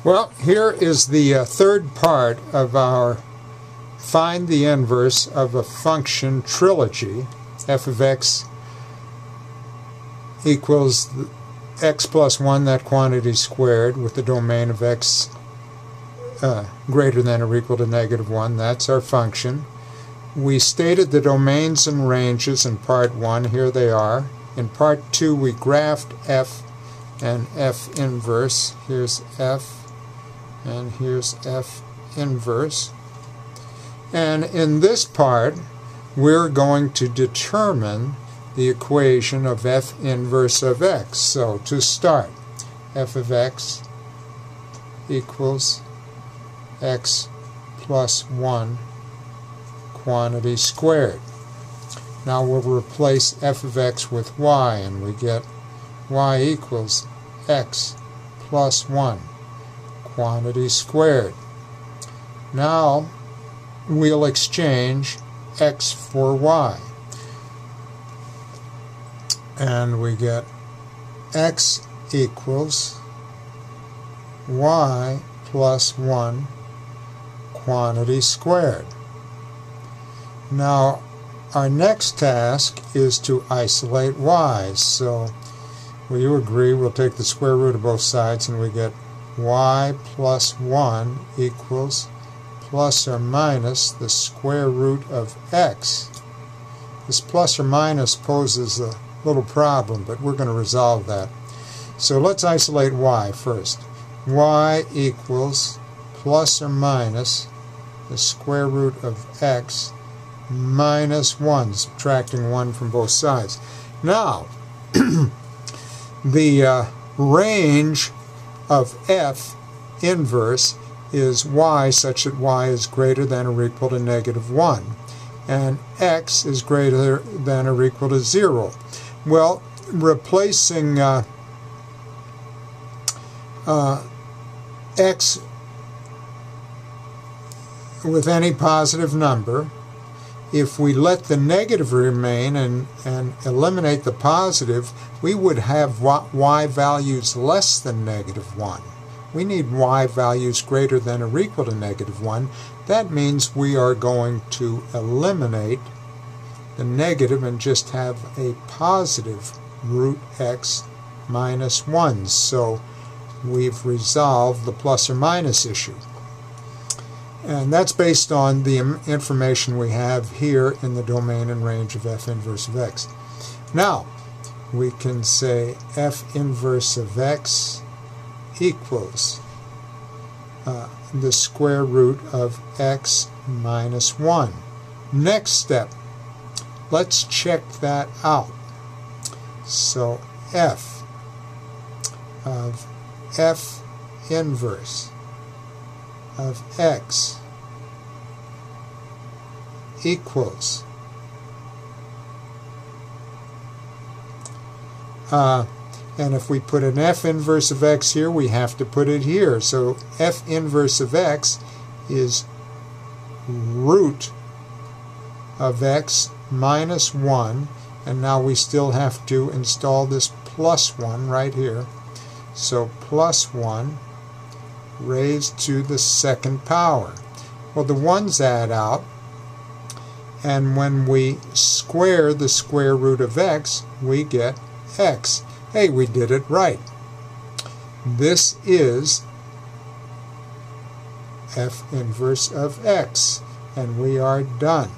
Well, here is the third part of our find the inverse of a function trilogy. F of x equals x plus 1, that quantity squared, with the domain of x greater than or equal to -1. That's our function. We stated the domains and ranges in part 1. Here they are. In part 2, we graphed f and f inverse. Here's f and here's f inverse. And in this part, we're going to determine the equation of f inverse of x. So to start, f of x equals x plus 1 quantity squared. Now we'll replace f of x with y, and we get y equals x plus 1 quantity squared. Now we'll exchange x for y, and we get x equals y plus 1 quantity squared. Now our next task is to isolate y, so will you agree we'll take the square root of both sides, and we get y plus 1 equals plus or minus the square root of x. This plus or minus poses a little problem, but we're going to resolve that. So let's isolate y first. Y equals plus or minus the square root of x minus 1, subtracting 1 from both sides. Now, the range of f inverse is y such that y is greater than or equal to -1, and x is greater than or equal to 0. Well, replacing x with any positive number, if we let the negative remain and eliminate the positive, we would have y values less than -1. We need y values greater than or equal to -1. That means we are going to eliminate the negative and just have a positive root x minus 1. So we've resolved the plus or minus issue. And that's based on the information we have here in the domain and range of f inverse of x. Now, we can say f inverse of x equals the square root of x minus 1. Next step, let's check that out. So f of f inverse of x equals and if we put an f inverse of x here, we have to put it here. So f inverse of x is root of x minus 1, and now we still have to install this plus 1 right here. So plus 1 raised to the second power. Well, the 1's add out, and when we square the square root of x, we get x. Hey, we did it right. This is f inverse of x, and we are done.